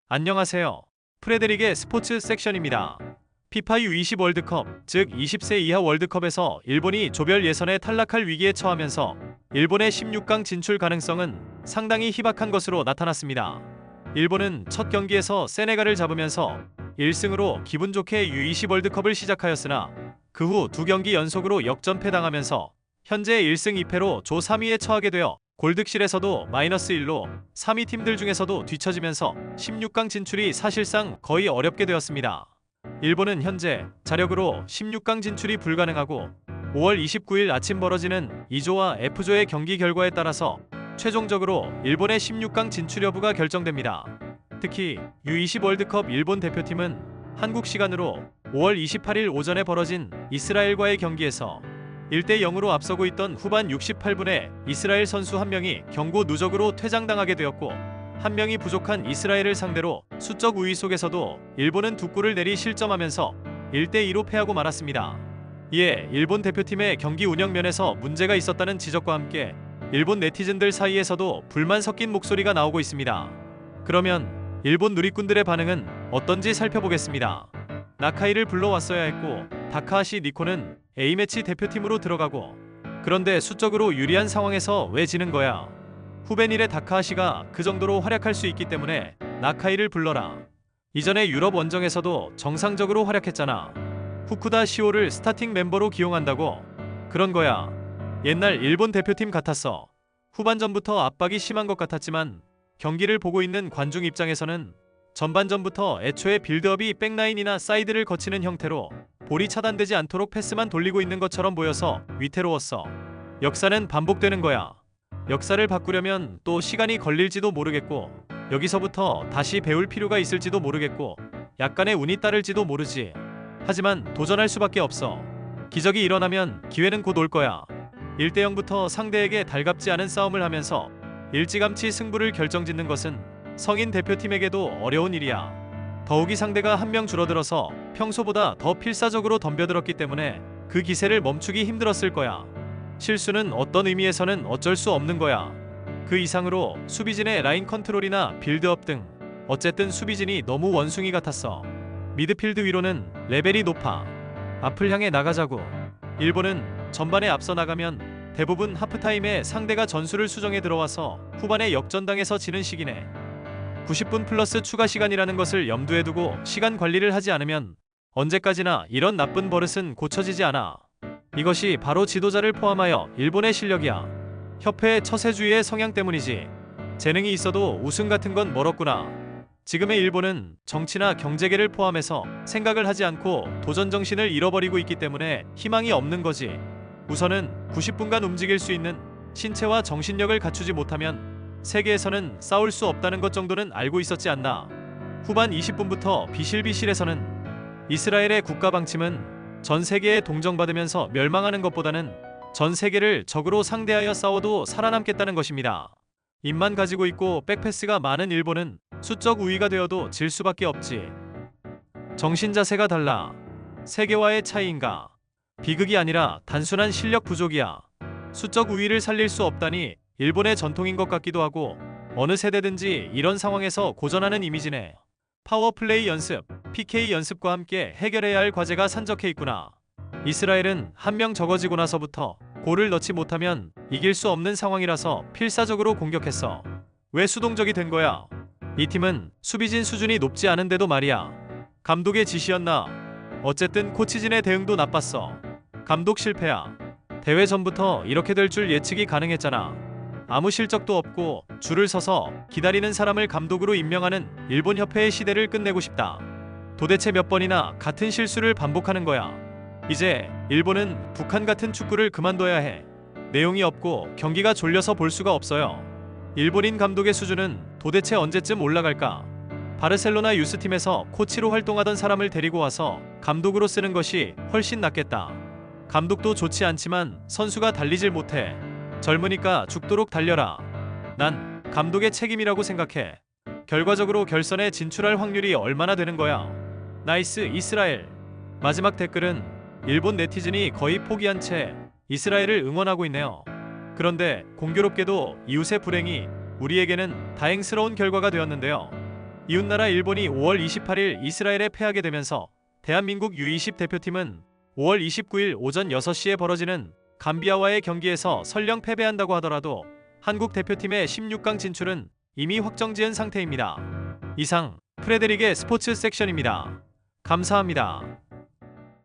안녕하세요. 프레데릭의 스포츠 섹션입니다. 피파 U20 월드컵, 즉 20세 이하 월드컵에서 일본이 조별 예선에 탈락할 위기에 처하면서 일본의 16강 진출 가능성은 상당히 희박한 것으로 나타났습니다. 일본은 첫 경기에서 세네갈을 잡으면서 1승으로 기분 좋게 U20 월드컵을 시작하였으나 그 후 두 경기 연속으로 역전패당하면서 현재 1승 2패로 조 3위에 처하게 되어 골득실에서도 -1로 3위 팀들 중에서도 뒤처지면서 16강 진출이 사실상 거의 어렵게 되었습니다. 일본은 현재 자력으로 16강 진출이 불가능하고 5월 29일 아침 벌어지는 2조와 F조의 경기 결과에 따라서 최종적으로 일본의 16강 진출 여부가 결정됩니다. 특히 U20 월드컵 일본 대표팀은 한국 시간으로 5월 28일 오전에 벌어진 이스라엘과의 경기에서 1대0으로 앞서고 있던 후반 68분에 이스라엘 선수 한 명이 경고 누적으로 퇴장당하게 되었고, 한 명이 부족한 이스라엘을 상대로 수적 우위 속에서도 일본은 두 골을 내리 실점하면서 1대2로 패하고 말았습니다. 이에 일본 대표팀의 경기 운영 면에서 문제가 있었다는 지적과 함께 일본 네티즌들 사이에서도 불만 섞인 목소리가 나오고 있습니다. 그러면 일본 누리꾼들의 반응은 어떤지 살펴보겠습니다. 나카이를 불러왔어야 했고 다카하시 니코는 A매치 대표팀으로 들어가고, 그런데 수적으로 유리한 상황에서 왜 지는 거야? 후배일의 다카하시가 그 정도로 활약할 수 있기 때문에 나카이를 불러라. 이전에 유럽 원정에서도 정상적으로 활약했잖아. 후쿠다 시오를 스타팅 멤버로 기용한다고? 그런 거야. 옛날 일본 대표팀 같았어. 후반전부터 압박이 심한 것 같았지만 경기를 보고 있는 관중 입장에서는 전반전부터 애초에 빌드업이 백라인이나 사이드를 거치는 형태로 볼이 차단되지 않도록 패스만 돌리고 있는 것처럼 보여서 위태로웠어. 역사는 반복되는 거야. 역사를 바꾸려면 또 시간이 걸릴지도 모르겠고, 여기서부터 다시 배울 필요가 있을지도 모르겠고, 약간의 운이 따를지도 모르지. 하지만 도전할 수밖에 없어. 기적이 일어나면 기회는 곧 올 거야. 1대0부터 상대에게 달갑지 않은 싸움을 하면서 일찌감치 승부를 결정짓는 것은 성인 대표팀에게도 어려운 일이야. 더욱이 상대가 한 명 줄어들어서 평소보다 더 필사적으로 덤벼들었기 때문에 그 기세를 멈추기 힘들었을 거야. 실수는 어떤 의미에서는 어쩔 수 없는 거야. 그 이상으로 수비진의 라인 컨트롤이나 빌드업 등 어쨌든 수비진이 너무 원숭이 같았어. 미드필드 위로는 레벨이 높아. 앞을 향해 나가자고. 일본은 전반에 앞서 나가면 대부분 하프타임에 상대가 전술을 수정해 들어와서 후반에 역전당해서 지는 시기네. 90분 플러스 추가 시간이라는 것을 염두에 두고 시간 관리를 하지 않으면 언제까지나 이런 나쁜 버릇은 고쳐지지 않아. 이것이 바로 지도자를 포함하여 일본의 실력이야. 협회의 처세주의의 성향 때문이지. 재능이 있어도 우승 같은 건 멀었구나. 지금의 일본은 정치나 경제계를 포함해서 생각을 하지 않고 도전 정신을 잃어버리고 있기 때문에 희망이 없는 거지. 우선은 90분간 움직일 수 있는 신체와 정신력을 갖추지 못하면 세계에서는 싸울 수 없다는 것 정도는 알고 있었지 않나. 후반 20분부터 비실비실해서는 이스라엘의 국가 방침은 전 세계에 동정받으면서 멸망하는 것보다는 전 세계를 적으로 상대하여 싸워도 살아남겠다는 것입니다. 입만 가지고 있고 백패스가 많은 일본은 수적 우위가 되어도 질 수밖에 없지. 정신 자세가 달라. 세계와의 차이인가? 비극이 아니라 단순한 실력 부족이야. 수적 우위를 살릴 수 없다니 일본의 전통인 것 같기도 하고, 어느 세대든지 이런 상황에서 고전하는 이미지네. 파워플레이 연습, PK 연습과 함께 해결해야 할 과제가 산적해 있구나. 이스라엘은 한 명 적어지고 나서부터 골을 넣지 못하면 이길 수 없는 상황이라서 필사적으로 공격했어. 왜 수동적이 된 거야? 이 팀은 수비진 수준이 높지 않은데도 말이야. 감독의 지시였나? 어쨌든 코치진의 대응도 나빴어. 감독 실패야. 대회 전부터 이렇게 될 줄 예측이 가능했잖아. 아무 실적도 없고 줄을 서서 기다리는 사람을 감독으로 임명하는 일본 협회의 시대를 끝내고 싶다. 도대체 몇 번이나 같은 실수를 반복하는 거야. 이제 일본은 북한 같은 축구를 그만둬야 해. 내용이 없고 경기가 졸려서 볼 수가 없어요. 일본인 감독의 수준은 도대체 언제쯤 올라갈까? 바르셀로나 유스팀에서 코치로 활동하던 사람을 데리고 와서 감독으로 쓰는 것이 훨씬 낫겠다. 감독도 좋지 않지만 선수가 달리질 못해. 젊으니까 죽도록 달려라. 난 감독의 책임이라고 생각해. 결과적으로 결선에 진출할 확률이 얼마나 되는 거야? 나이스 이스라엘. 마지막 댓글은 일본 네티즌이 거의 포기한 채 이스라엘을 응원하고 있네요. 그런데 공교롭게도 이웃의 불행이 우리에게는 다행스러운 결과가 되었는데요. 이웃나라 일본이 5월 28일 이스라엘에 패하게 되면서 대한민국 U20 대표팀은 5월 29일 오전 6시에 벌어지는 감비아와의 경기에서 설령 패배한다고 하더라도 한국 대표팀의 16강 진출은 이미 확정지은 상태입니다. 이상 프레데릭의 스포츠 섹션입니다. 감사합니다.